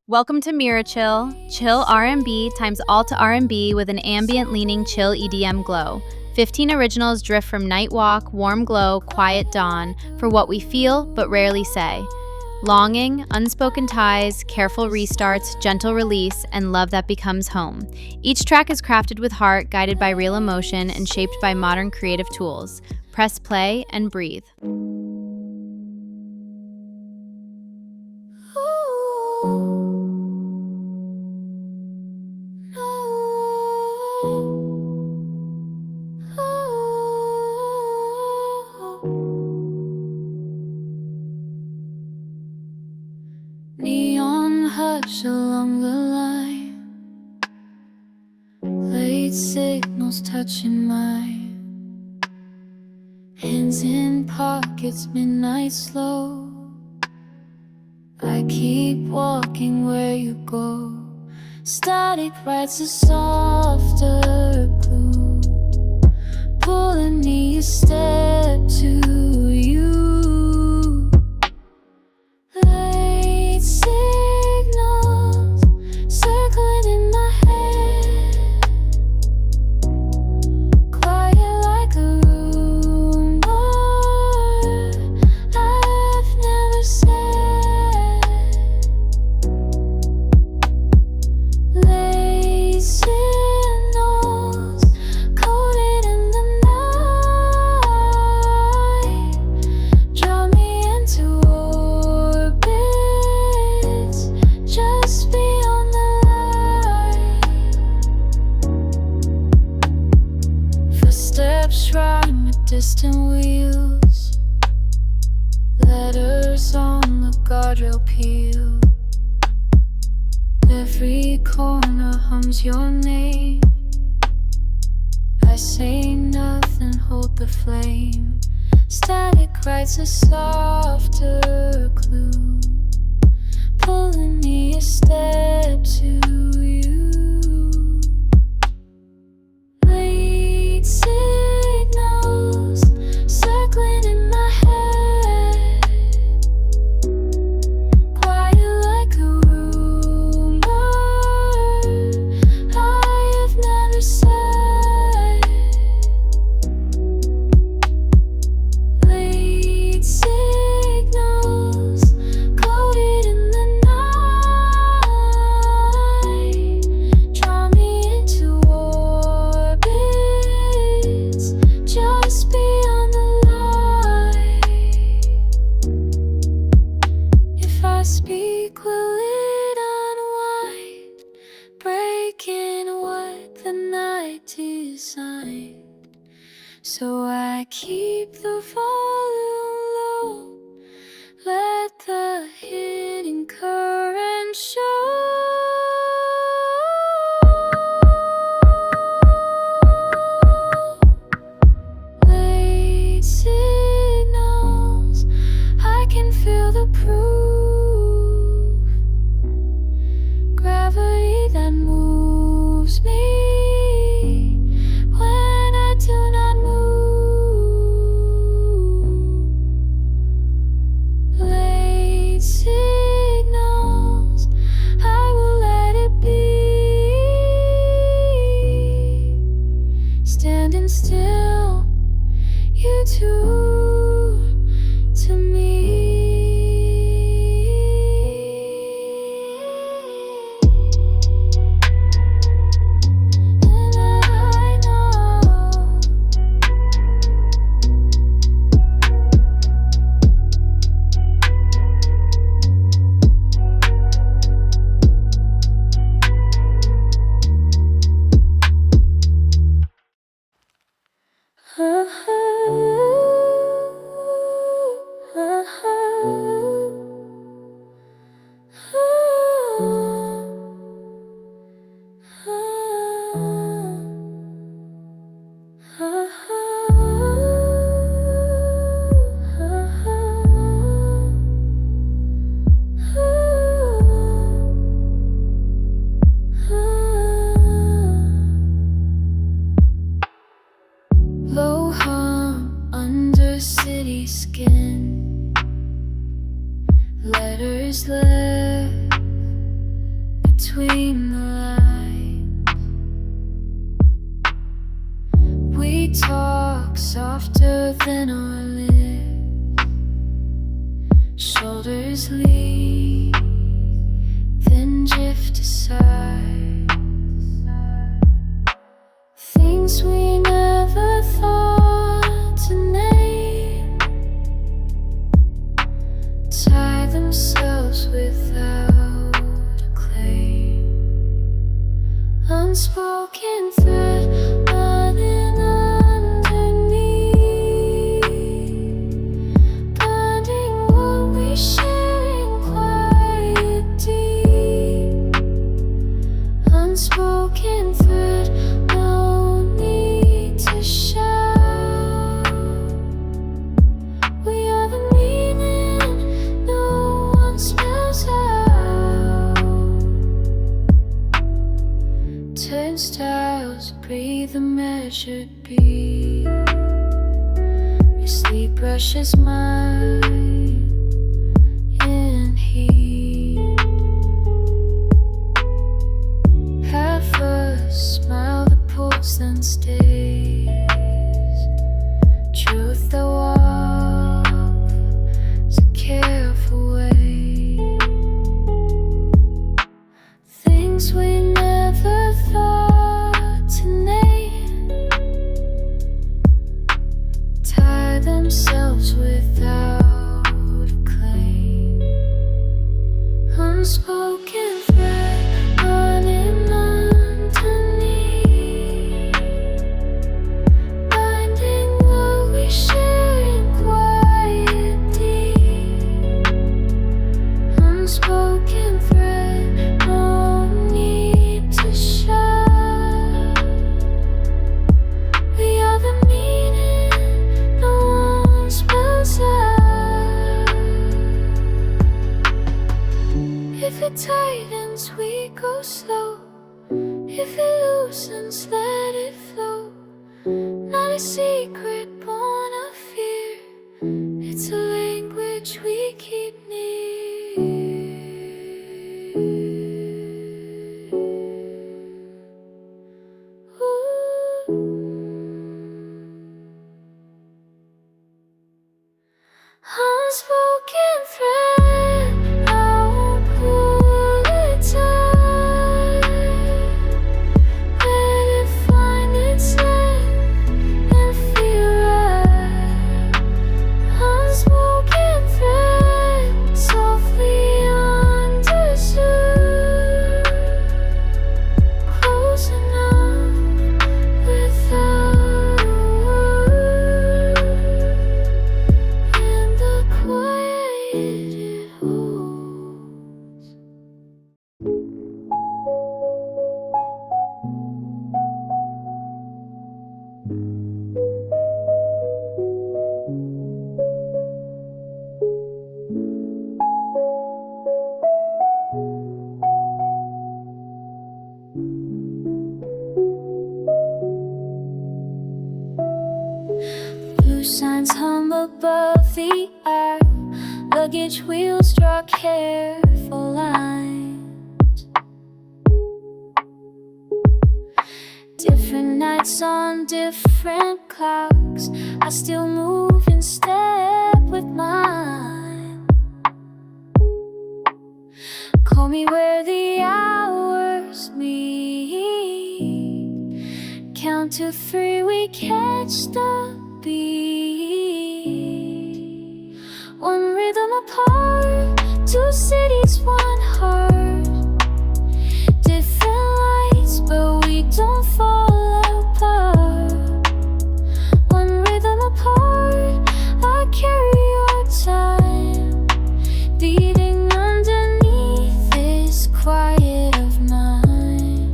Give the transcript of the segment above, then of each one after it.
Welcome to Mirror Chill, Chill R&B times Alt-R&B with an ambient-leaning chill EDM glow. 15 originals drift from night walk, warm glow, quiet dawn, for what we feel but rarely say. Longing, unspoken ties, careful restarts, gentle release, and love that becomes home. Each track is crafted with heart, guided by real emotion, and shaped by modern creative tools. Press play and breathe. Neon hush along the line, late signals touching mine, hands in pockets, midnight slow. I keep walking where you go. Static writes a softer clue, pulling me a step to you. Late signals circling in my head, quiet like a rumor I've never said. Late signals coded in the night, draw me into orbits just beyond the light. Footsteps rhyme with distant wheels, letters on the guardrail peel. Every corner hums your name. I say nothing, hold the flame. Static writes a softer clue, pulling me a step to you. Late signals circling in my head, quiet like a rumor I have never said. Late signals coded in the night, draw me into orbits just beyond the light. If I speak, will it unwind, breaking what the night designed? So I keep the volume low, let the hidden current show. Late signals, I can feel the proof, gravity that moves me when I do not move. Late signals, I will let it be. Standing still, you tune to me. And I know low hum under city skin, letters left between the lines. We talk softer than our lips. Shoulders lean, then drift aside. Things we never thought to name tie themselves without a claim. Unspoken thread running underneath, binding what we share in quiet deep. Unspoken thread, no need to shout. We are the meaning no one spells out. Turnstiles breathe a measured beat. Your sleep brushes mine in heat. Half a smile that pulls then stays. Truth that walks a careful way. Things we never thought to name tie themselves without a claim. Unspoken thread running underneath, binding what we share in quiet deep. Unspoken thread, no need to shout. We are the meaning no one spells out. If it tightens, we go slow. If it loosens, let it flow. Not a secret born of fear. It's a language we keep near. Ooh. Unspoken thread, I won't pull it tight. Let it find its length and feel right. Unspoken thread, softly understood. Close enough without a word. In the quiet it holds. Blue signs hum above the eye. Luggage wheels draw careful lines. Different nights on different clocks. I still move in step with mine. Call me where the hours meet. Count to 3, we catch the beat. One rhythm apart, 2 cities, 1 heart. Different lights, but we don't fall apart. One rhythm apart, I carry your time, beating underneath this quiet of mine.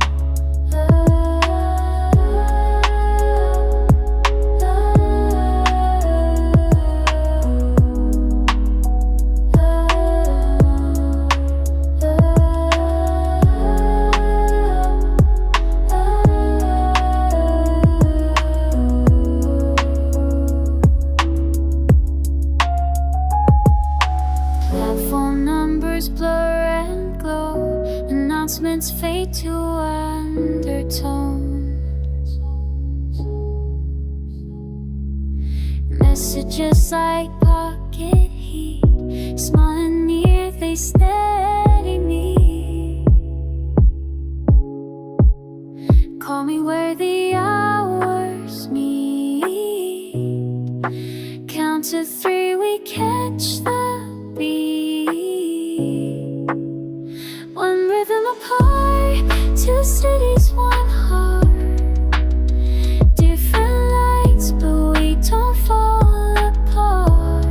Colors blur and glow, announcements fade to undertones. Messages like pocket heat, small and near, they steady me. Call me where the hours meet. Count to 3, we catch the beat. One rhythm apart, 2 cities, 1 heart. Different lights, but we don't fall apart.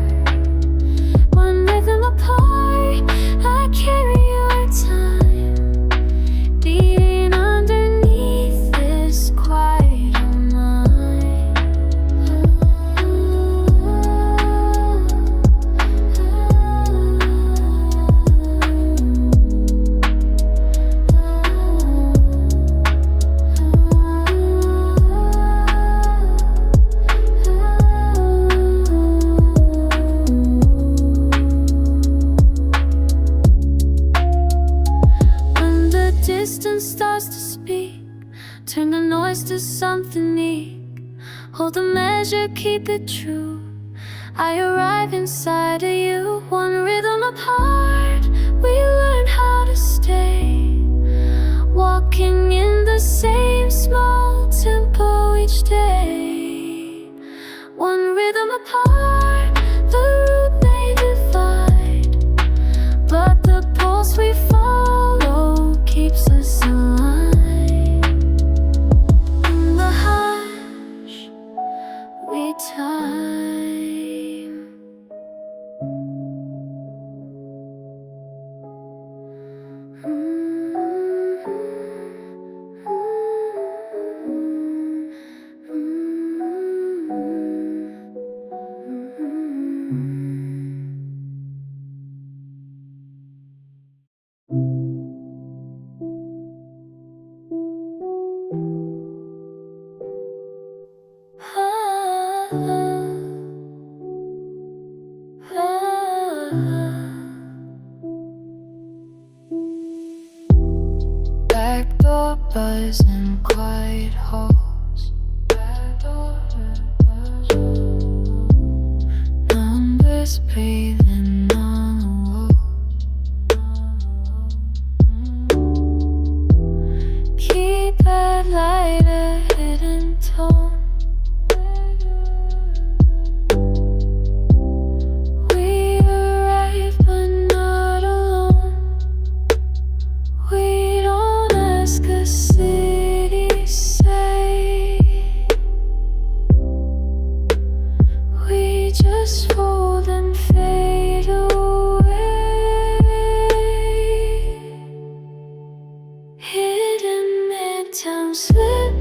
One rhythm apart, I carry your time, beating underneath this quiet of mine. When the distance starts to speak, turn the noise to something unique. Hold the measure, keep it true. I arrive inside of you, one rhythm apart. We learn how to stay, walking in the same small tempo each day. One rhythm apart, the route may divide, but the pulse we follow keeps us aligned. In the hush, we time. Backdoor buzz in quiet halls. Numbers breathing on the walls. Keep it light, a hidden tone. We arrive but not alone. We don't ask a city say. We just fold and fade away. Hidden Midtown, slip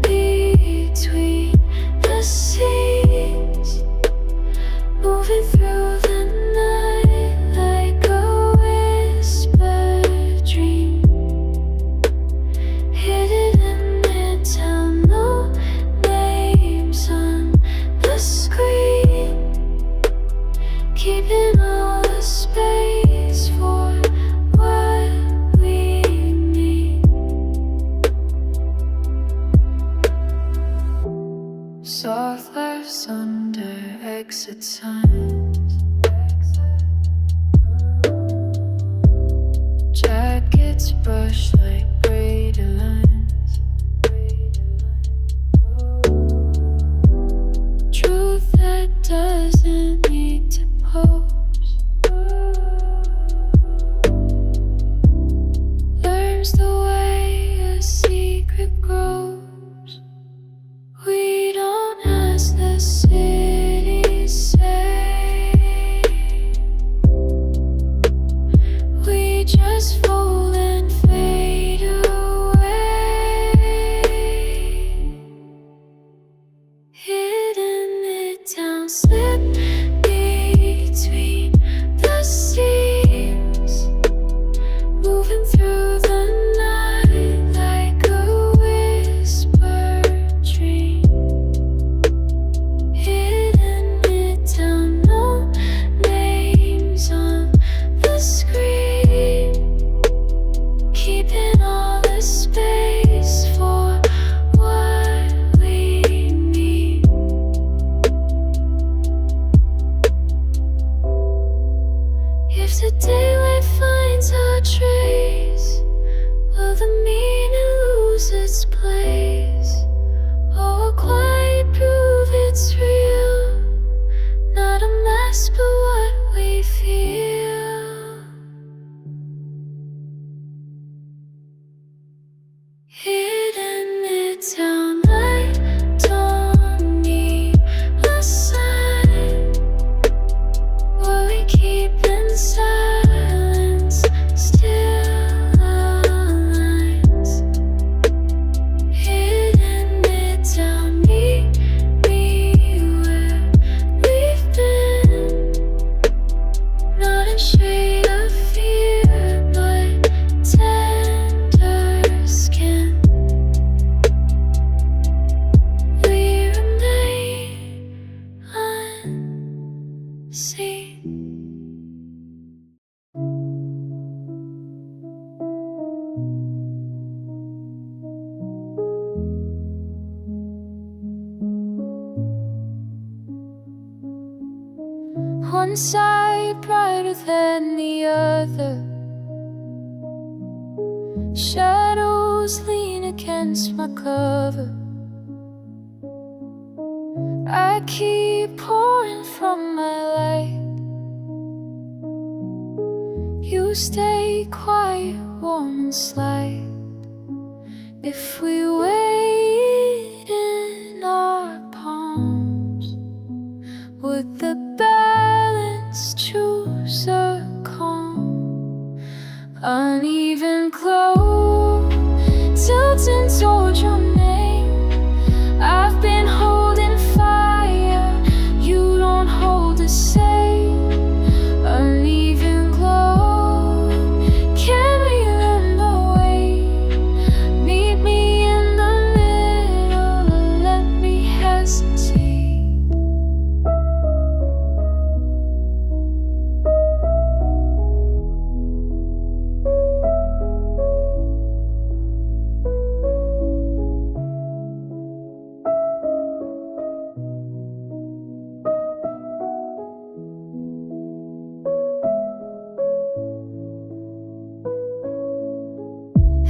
between the seas, moving through the night like a whispered dream. Hidden in Midtown, no names on the screen, keeping all the space for what we need. Soft laughs under exit signs. Jackets brush like braided lines. Truth that doesn't need to pose. The daylight finds our trace. Will the meaning lose its place? Or will quiet prove it's real? Not a mask, but what we feel. Hidden Midtown light, don't need a sign. What we keep in silence still aligns. Hidden Midtown, meet me where we've been. Not a shade of fear, but tender skin. We remain unseen. One side brighter than the other. Shadows lean against my cover. I keep pouring from my light. You stay quiet, warm and slight. If we wait in our palms, would the balance choose a calm? Uneven glow, tilting toward your name. I've been holding fire, you don't hold the same. Uneven glow, can we learn the way? Meet me in the middle, or let me hesitate.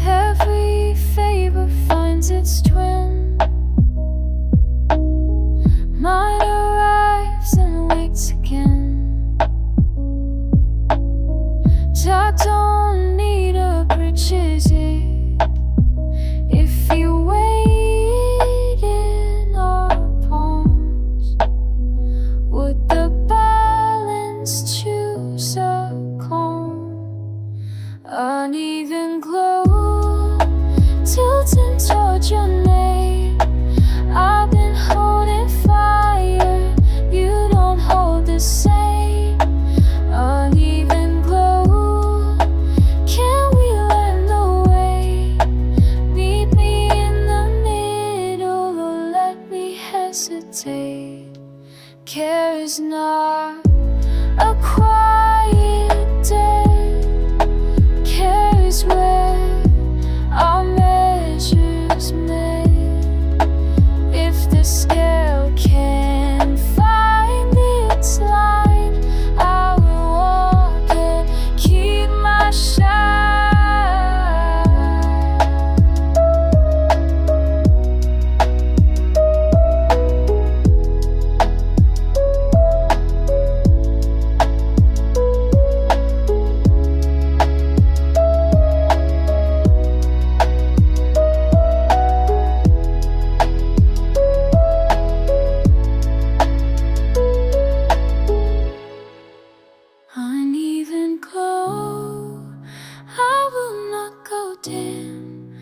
Every favor finds its twin. Mine arrives and waits again. I don't need a bridge, is it? If you wait in our palms, would the balance choose a calm? Uneven glow, tilting toward your name. I've been holding fire, you don't hold the same. Uneven glow, can we learn the way? Meet me in the middle, or let me hesitate. Care is not a quiet day. Care is where our measures made. If the scale can find its line, I will walk and keep my shine. Uneven glow, I will not go dim.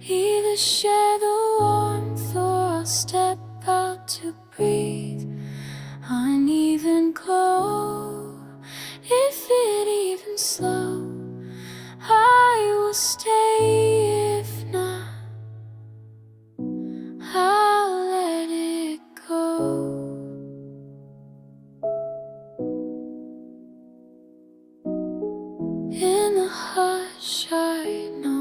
Either share the warmth or I'll step out to breathe. Uneven glow, if it even slow, I will stay. If not, I'll let it go. In the hush, I know.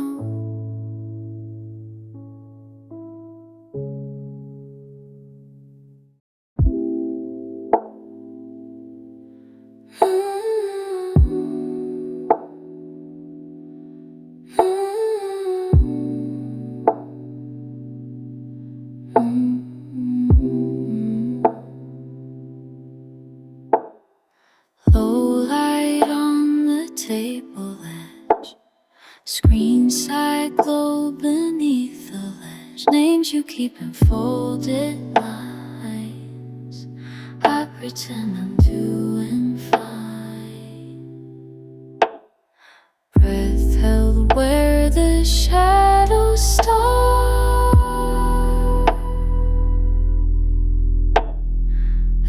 table edge. Screen side glow beneath the ledge. Names you keep in folded lines. I pretend I'm doing fine. Breath held where the shadows start.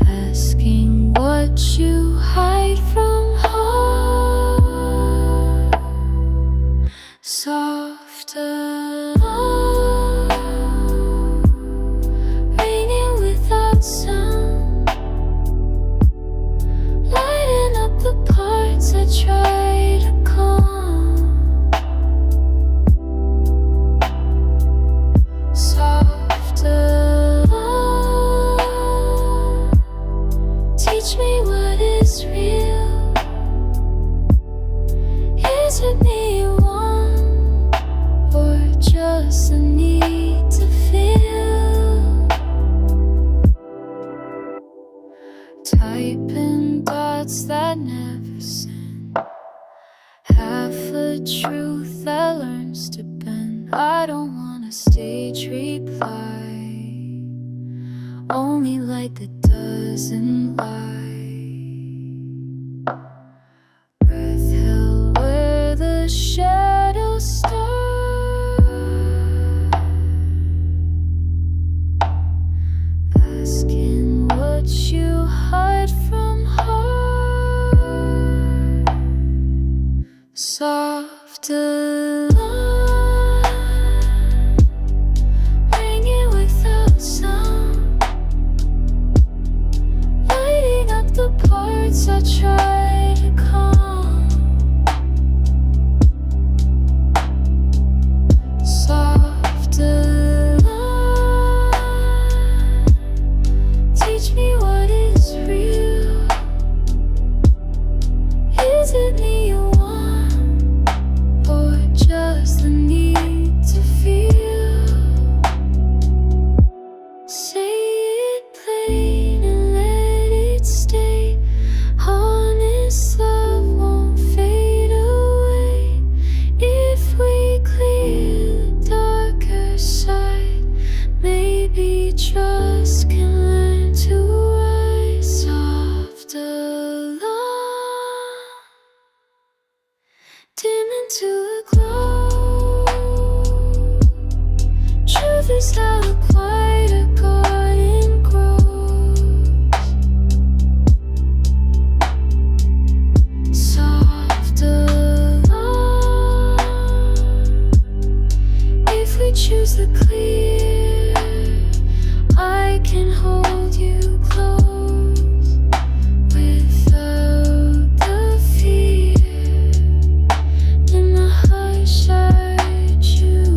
Asking what you hide from heart. Softer love, raining without sound. Lighten up the parts I try to calm. Softer love, teach me what is real. Is it me you want, or just a need to feel? Typing dots that never send. Half a truth that learns to bend. I don't want a stage reply, only light that doesn't lie. Breath held where the shadows start. Asking what you hide from heart. Softer love, ringing without sound. Lighting up the parts I try to calm. Softer love, teach me what is real. Is it me you want, or just the need to feel? Say it plain and let it stay. Honest love won't fade away if we clear the darker side. Maybe trust can learn to rise. Softer love, dim into a glow. Truth is how the quieter garden grows. Softer love, if we choose the clear, I can hold you close without the fear. In the hush I choose.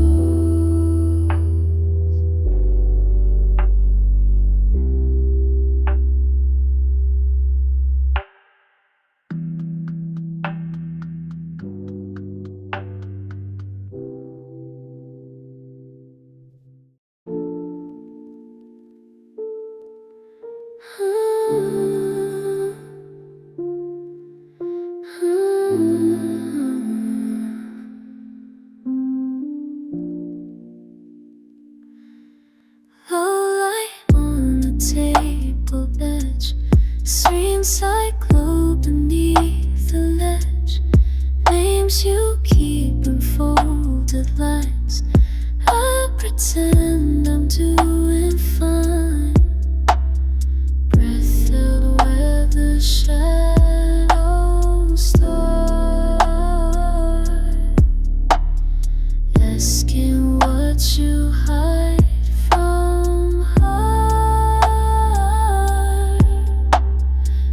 Low light on the table edge. Screen side glow beneath the ledge. Names you keep in folded lines. I pretend I'm doing fine. Breath held where the shadows start. Asking what you hide from heart.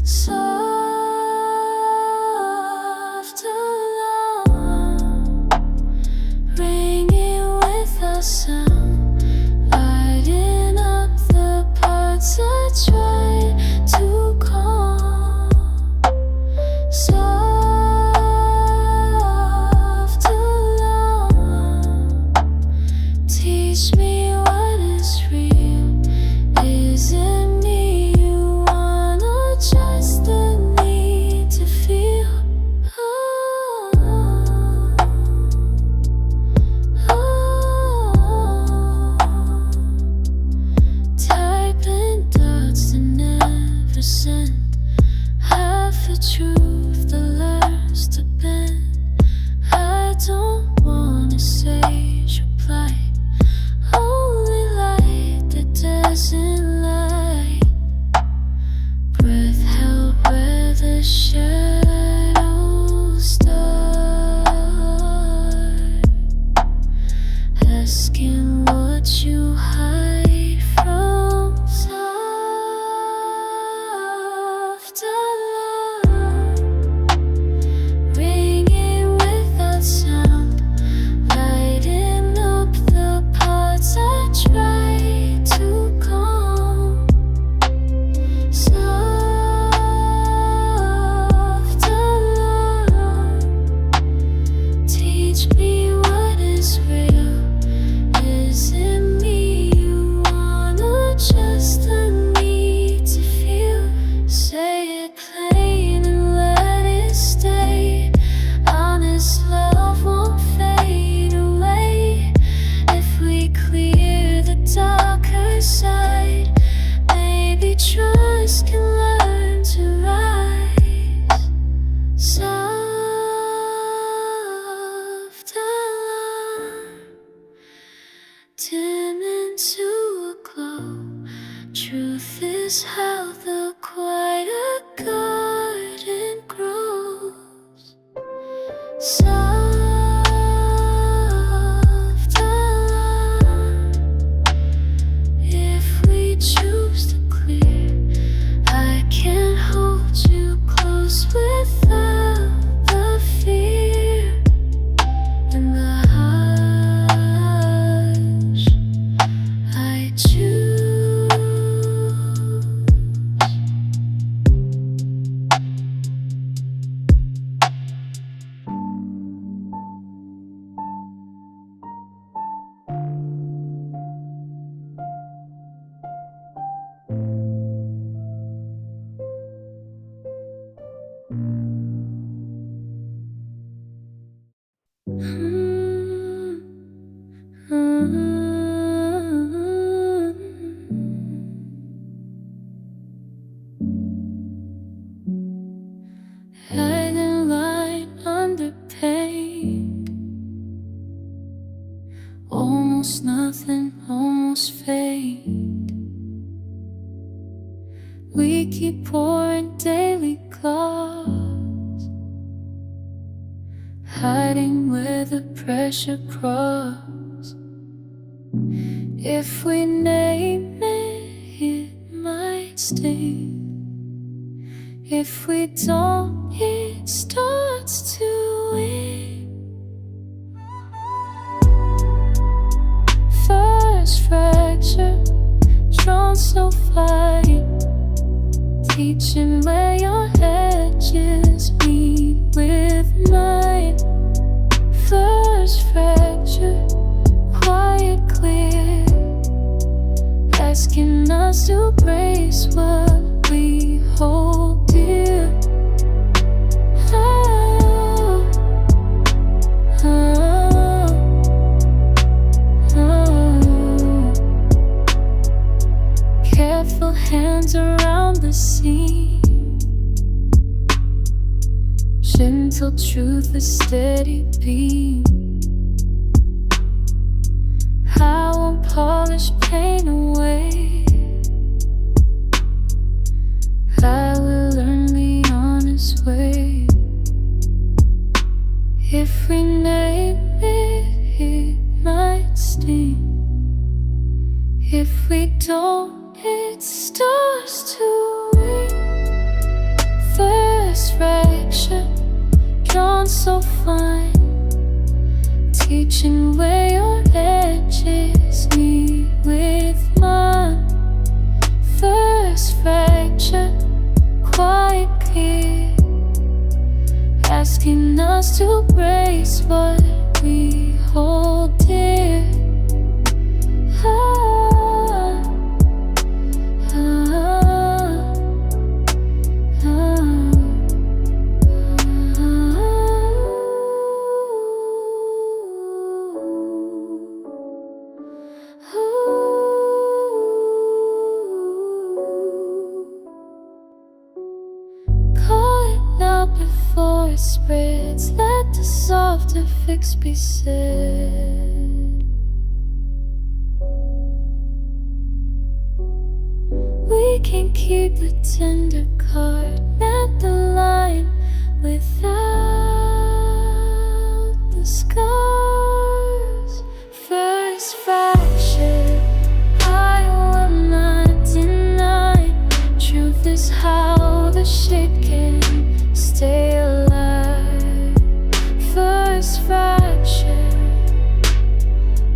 Softer love, ringing without sound. Lighting up the parts I try to calm. Softer love, teach me what is real. Is it me you want, or just the need to feel? Oh. is how the quiet garden grows. Soft alarm. If we choose to clear, I can hold you close without the fear and the hush. I choose. Hiding light under pain. Almost nothing, almost fade. We keep pouring daily calls, hiding where the pressure cross. If we name it, it might sting. If we don't, it starts to win. First fracture, drawn so fine, teaching where your edges meet with mine. First fracture, quiet, clear, asking us to brace what we hold dear. Oh, oh, oh. Careful hands around the seam. Gentle truth, a steady beam. I won't polish pain away. I will learn the honest way. If we name it, it might sting. If we don't, it starts to ring. First fracture, drawn so fine, teaching where your edges meet with mine. First fracture, quiet, clear, asking us to brace what we hold dear. Ah, ah, ah, Call it now before it spreads. Let the softer fix be said. We can keep the tender card at the line without the scars. First fracture, I will not deny. Truth is how the shit can stay alive. First fracture,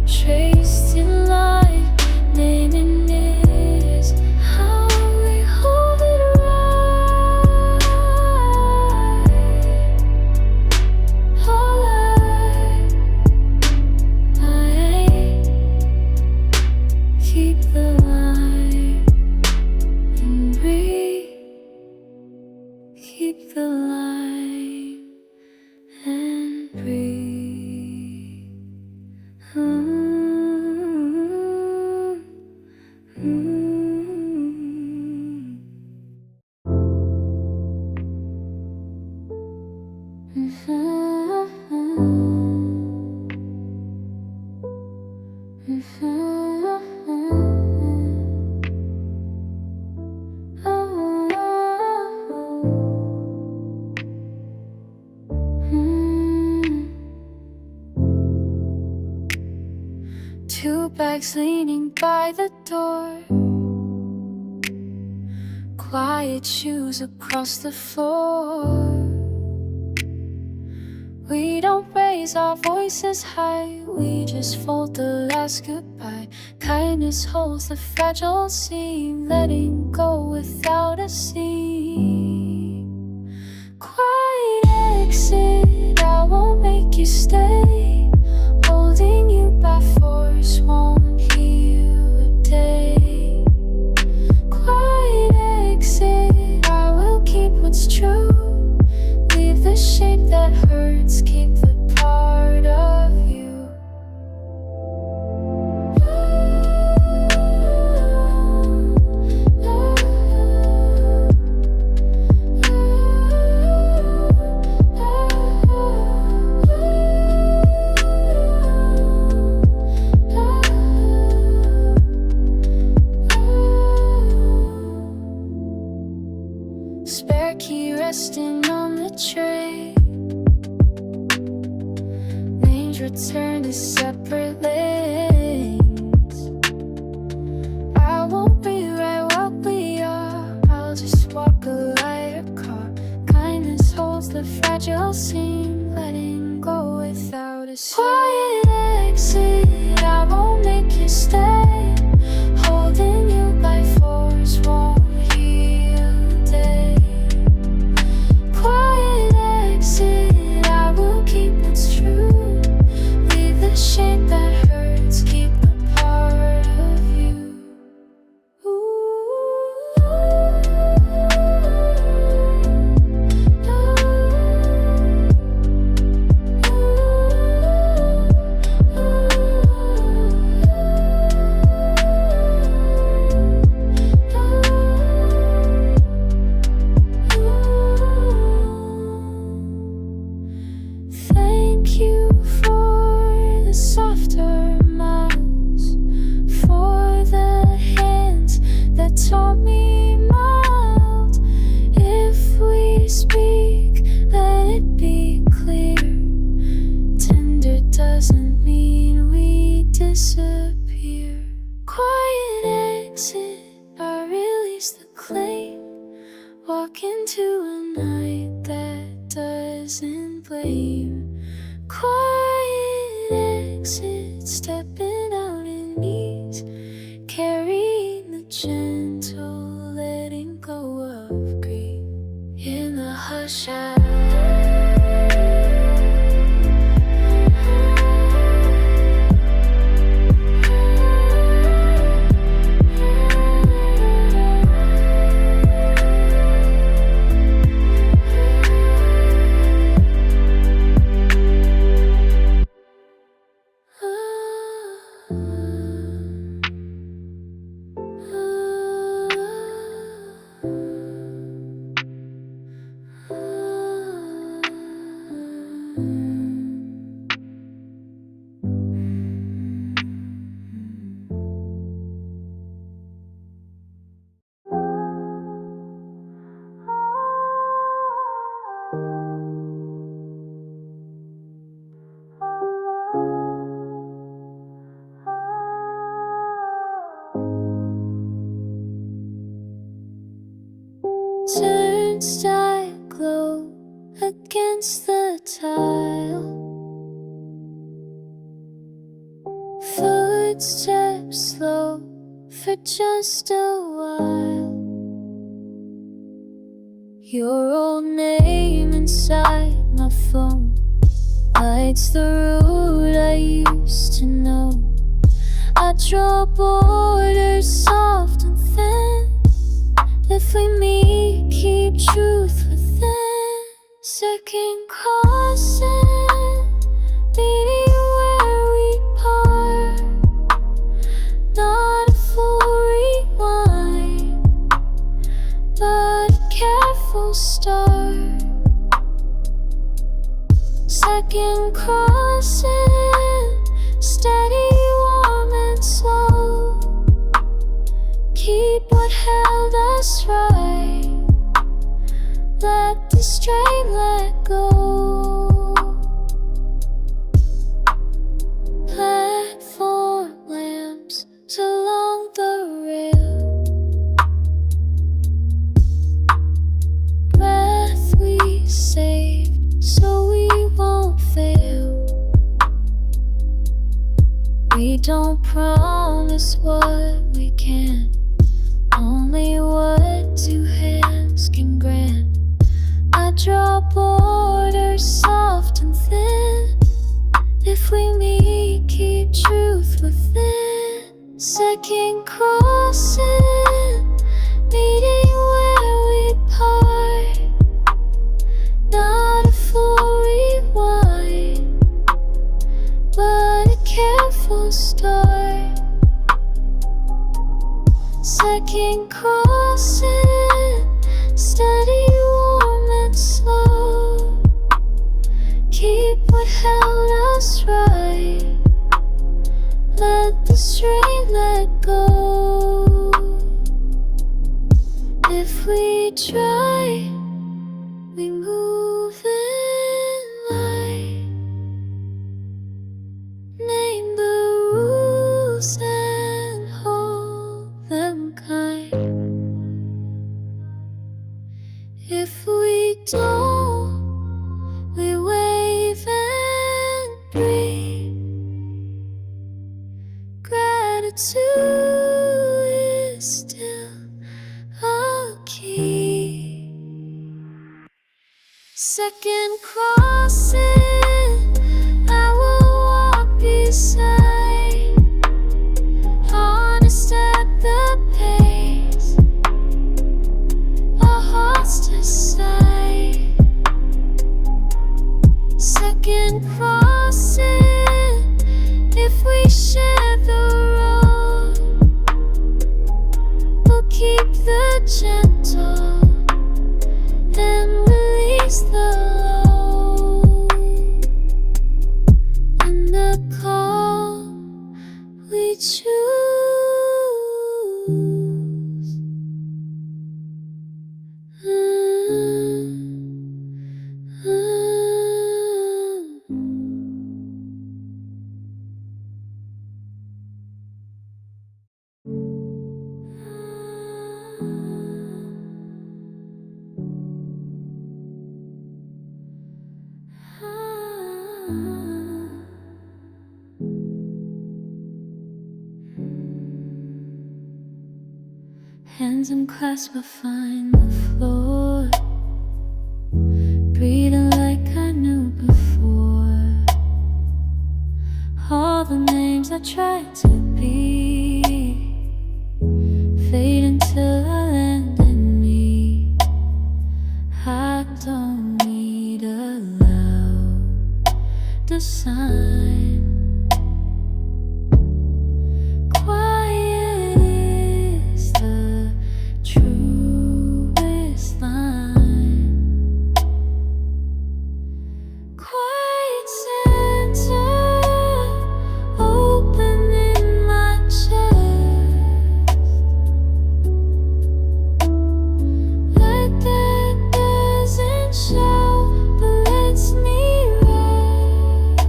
traced in light, naming is how we hold it right. All I keep the line and breathe. Keep the line and breathe. Two bags leaning by the door, quiet shoes across the floor. We don't raise our voices high, we just fold the last goodbye. Kindness holds the fragile seam, letting go without a seam. Quiet exit, I won't make you stay. Holding you by force won't heal a day. Quiet exit, I will keep what's true. Leave the shape that hurts, keep the part of you. Spare key resting on the tray. Names return to separate lanes. I won't rewrite what we are, I'll just walk a lighter car. Kindness holds the fragile seam, letting go without a seam. Quiet exit, I won't make you stay. Holding you by force won't heal a day. Quiet exit, I will keep what's true. Leave the shape that hurts, keep a part of you. Thank you for the softer miles, for the hands that taught me mild. If we speak, let it be clear. Tender doesn't mean we disappear. Quiet exit, I release the claim. Walk into a night that doesn't blame. Quiet exit, stepping out in ease, carrying the gentle, letting go of grief. In the hush, turnstile glow against the tile. Footsteps slow for just a while. Your old name inside my phone lights the route I used to know. I draw borders soft and thin. If we meet, keep truth within. Second crossing, meeting where we part. Not a full rewind, but a careful start. Second crossing, steady, warm and slow. Keep what held us right. Let the strain let go. Platform don't promise what we can't, only what two hands can grant. I draw borders soft and thin. If we meet, keep truth within. Second crossing, meeting where we part. Not a full rewind, but a careful start. Second crossing, steady, warm and slow. Keep what held us right. Let the strain let go. If we try, we move in light. Name the rules and hold them kind. If we don't, we wave and breathe. Gratitude is still a key. Second crossing, I will walk beside, honest at the pace, our hearts decide. Second crossing, if we share the road, we'll keep the gentle and release the low. In the calm we choose. Hands unclasped, I find the floor, breathing like I knew before. All the names I tried to be fade until I land in me. I don't need a loud design. Quiet is the truest line. Quiet center, open in my chest. Light that doesn't shout, but lets me rest.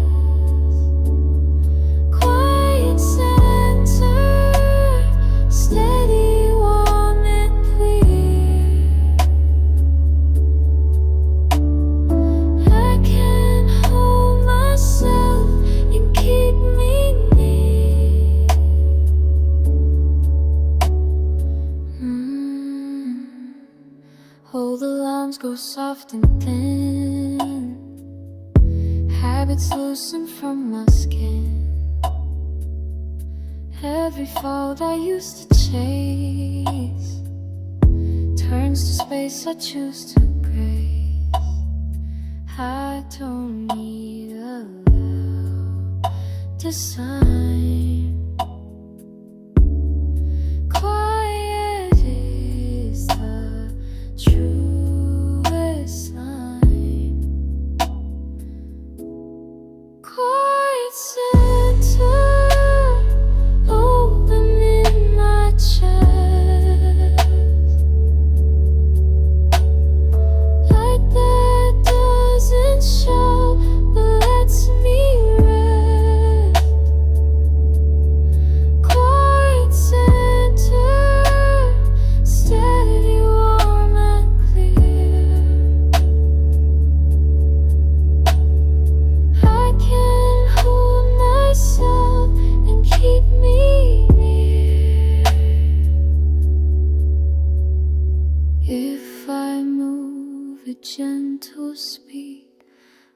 Quiet center, steady, warm and clear. I can hold myself and keep me near. Hold the lines, go soft and thin. Habits loosen from my skin. Every fold I used to chase turns to space I choose to grace. I don't need a loud design. Quiet is the truest line. Quiet center, open in my chest. Light that doesn't show, but lets me rest.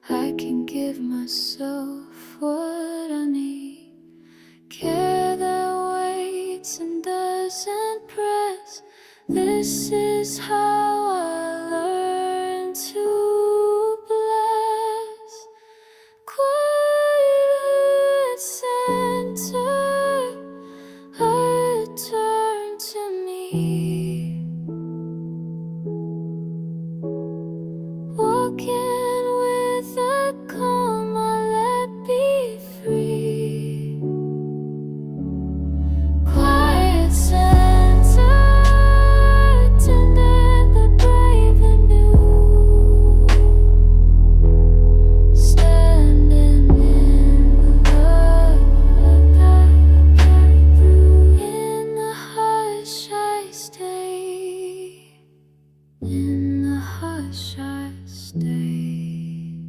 I can give myself what I need. Care that waits and doesn't press. This is how I learn to bless. Quiet center, I return to me. Walking with a calm, I let be free. Quiet center, tender but brave and new. Standing in the hush I stay. In the hush I stay.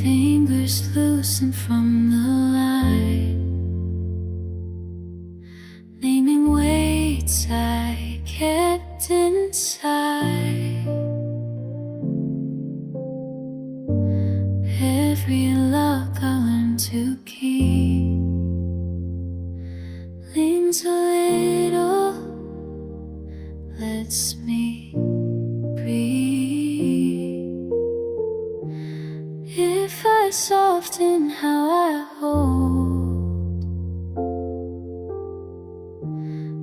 Fingers loosen from the light, naming weights I kept inside. Every lock I learned to keep leans a little, lets me breathe. If I soften how I hold,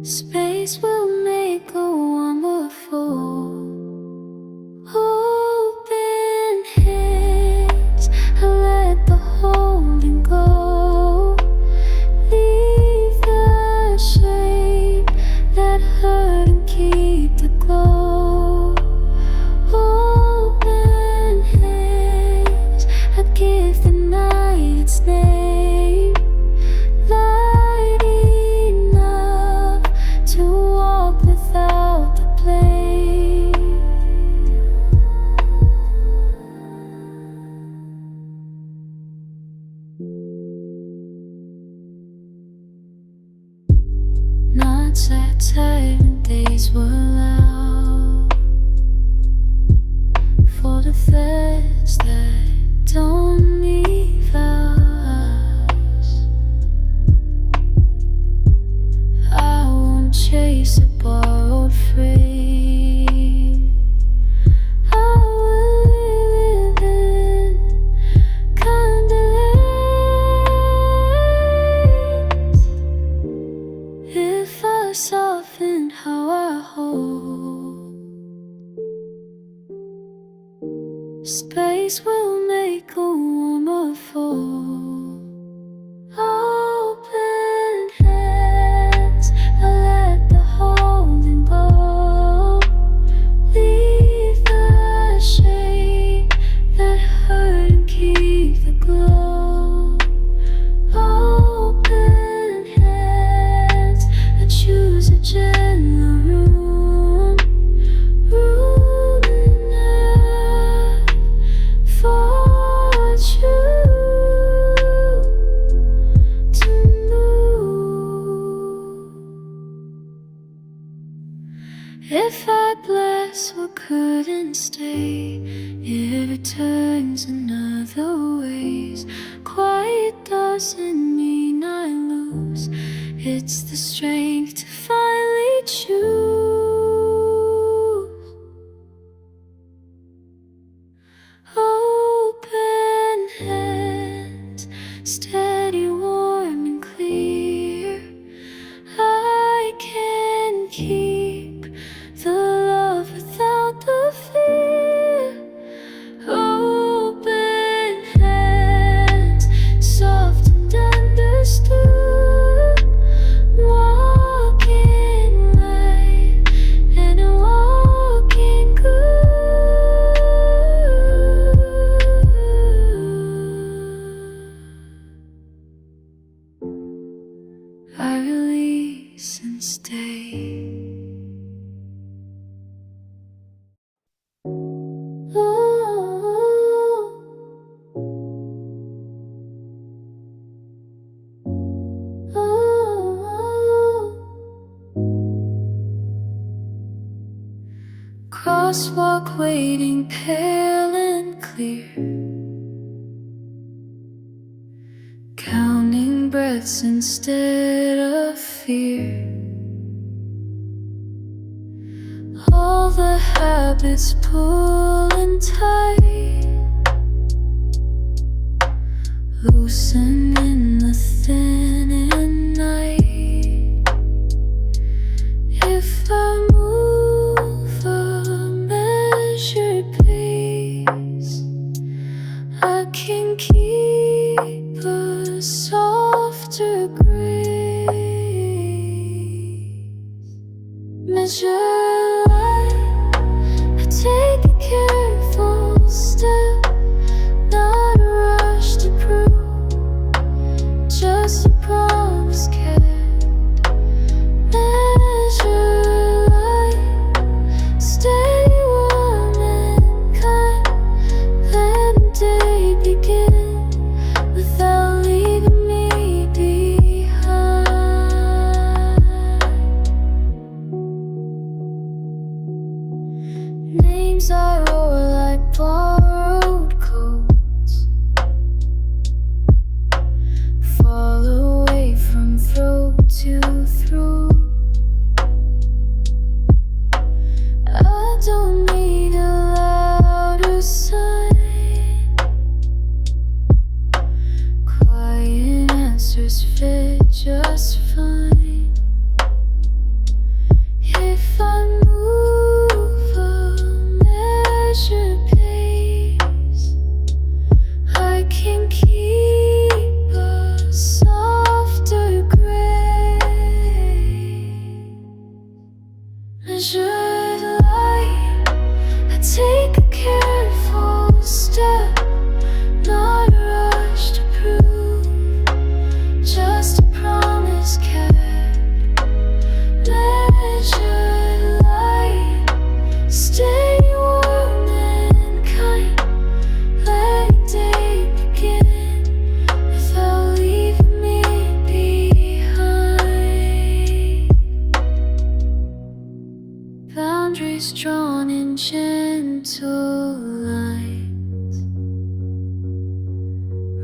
space will make a warmer fold. Open hands, I let the holding go. Leave the shame that hurt and keep the glow. Open hands, I give the night its name. Light enough to walk without the blame. Nights are tired and days were loud. For the threads that don't leave us, I won't chase a borrowed frame. I will live in condolence. If I soften how I hold, space will make a warmer fold. Open hands, I let the holding go. Leave the shame that hurt and keep the glow. Open hands, I choose a gentler room. Room enough for you to move. If I bless what couldn't stay, it returns in other ways. Quiet doesn't mean I lose, it's the strength to finally choose. Open hands, steady, warm and clear. I can keep the love without the fear. Open hands, soft and understood. Walk in light Crosswalk waiting, pale and clear, counting breaths instead of fear. All the habits pulling tight, loosening the thinning night. If I move a measured pace, I can keep a softer grace. Measure light, I take a careful step, not a rush to prove, just a promise kept. Measure light, stay warm and kind, let the day begin without leaving me behind. Names I roar like borrowed coats, fall away from throat to throat. I don't need a louder sign, quiet answers fit just fine. If I move a measured pace, I can keep a softer grace. Measured light, I take a careful step, not a rush to prove, just a promise kept. Measured light, stay warm and kind, let the day begin without leaving me behind. Boundaries drawn in gentle lines,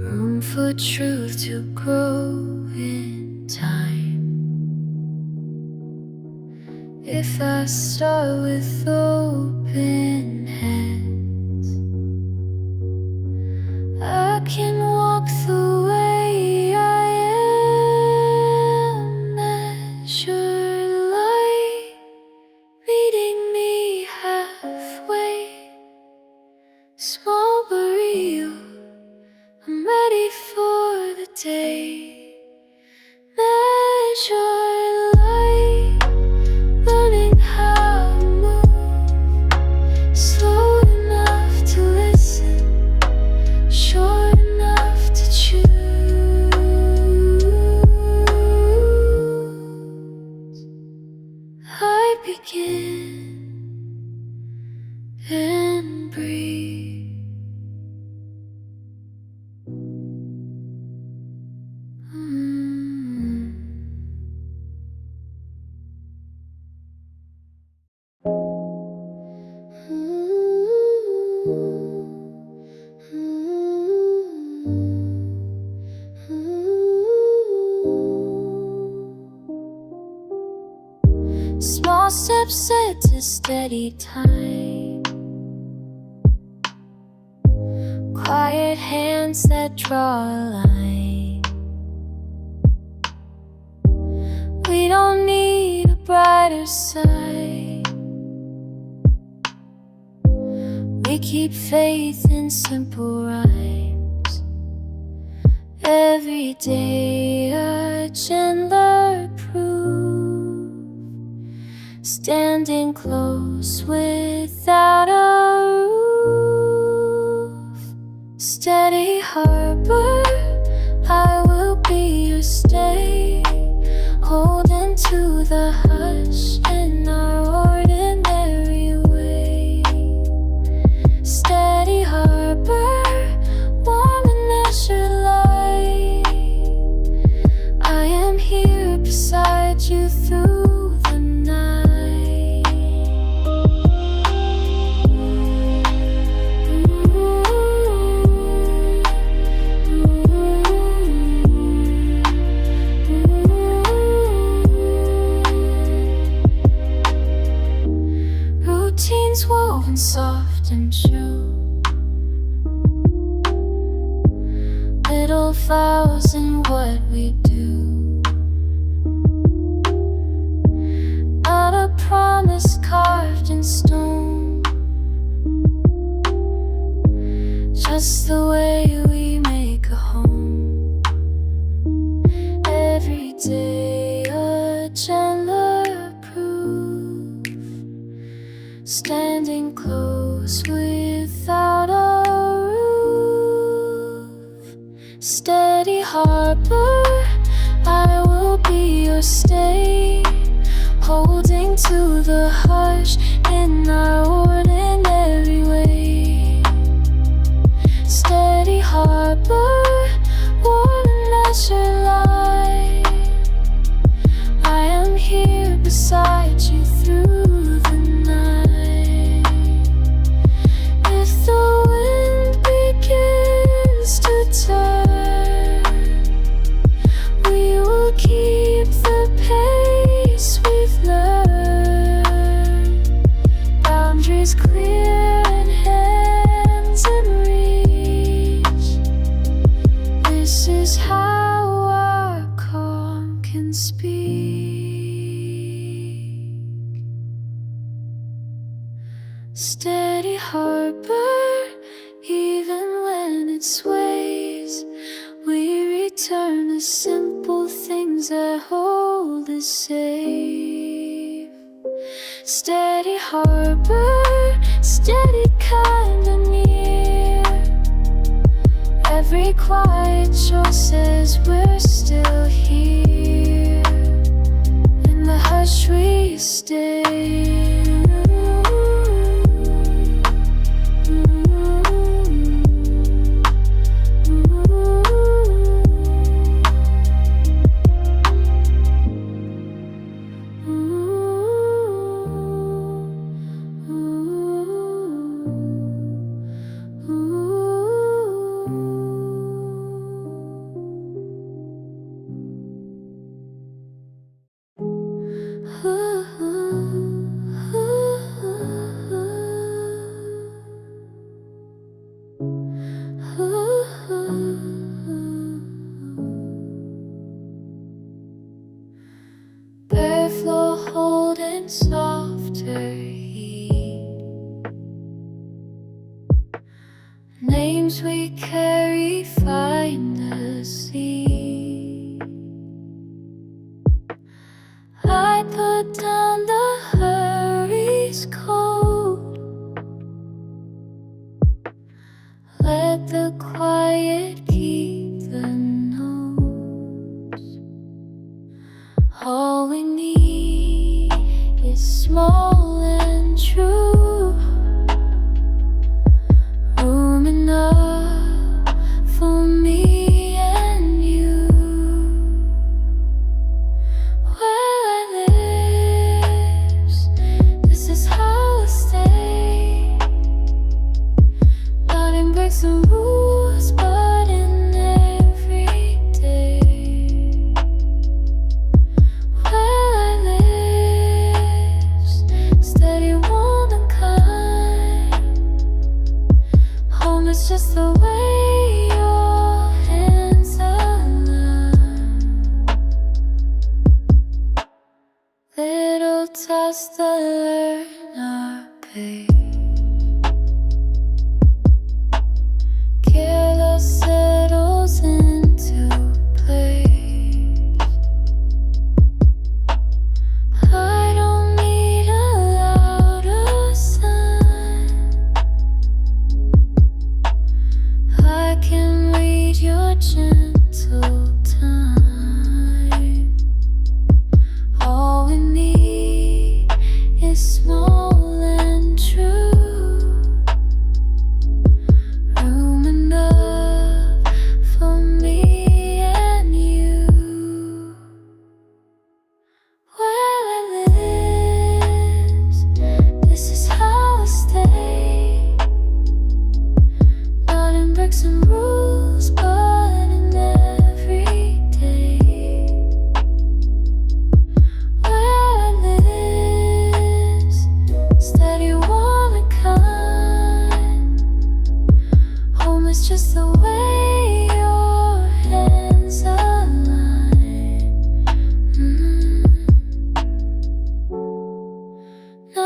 room for truth to grow in time. If I start with open hands, I can walk the way I am. Measure light, meeting me halfway. Small but real, I'm ready for the day. Measure light, learning how to move, slow enough to listen, short enough to choose. I begin and breathe. Small steps set to steady time, quiet hands that draw a line. We don't need a brighter side, we keep faith in simple rhymes. Every day a gentler proof, standing close without a roof. Steady harbor, I will be your stay, holding to the hush in our ordinary way. Steady harbor, warm and azure light, I am here beside you through the night. routines woven soft and true. Little vows in what we do. Not a promise carved in stone, just the way we make a home. Every day a gentler proof, standing close without a roof. Steady harbor, I will be your stay, holding to the hush in our ordinary way. Steady harbor, warm as your light, I am here beside you through the night. If the wind begins to turn, we will keep the pace we've learned. Boundaries clear and hands in reach. This is how our calm can speak. Steady harbor, even when it sways, we return the simple things that hold us safe. Steady harbor, steady kind of near. Every quiet choice says we're still here. In the hush we stay. Bare floor holding softer heat. Names we carry find us see. I put down the hurry's code. Let the quiet keep the notes. All we need is small and true. Room enough for me and you. Where I live, this is how I stay. Not in bricks and rules, but in every day. Where I live, steady, warm and kind. Home is just the way your hands align. Little tests that learn our pace. Careless settles into place. I don't need a louder sign. I can read your gentle time. All we need is small and true. Room enough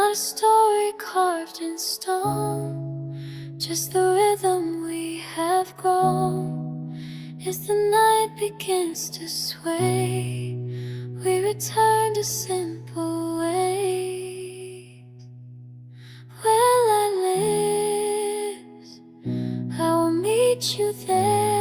Not a story carved in stone, just the rhythm we have grown. As the night begins to sway, we return to simple ways. Where light lives, I will meet you there.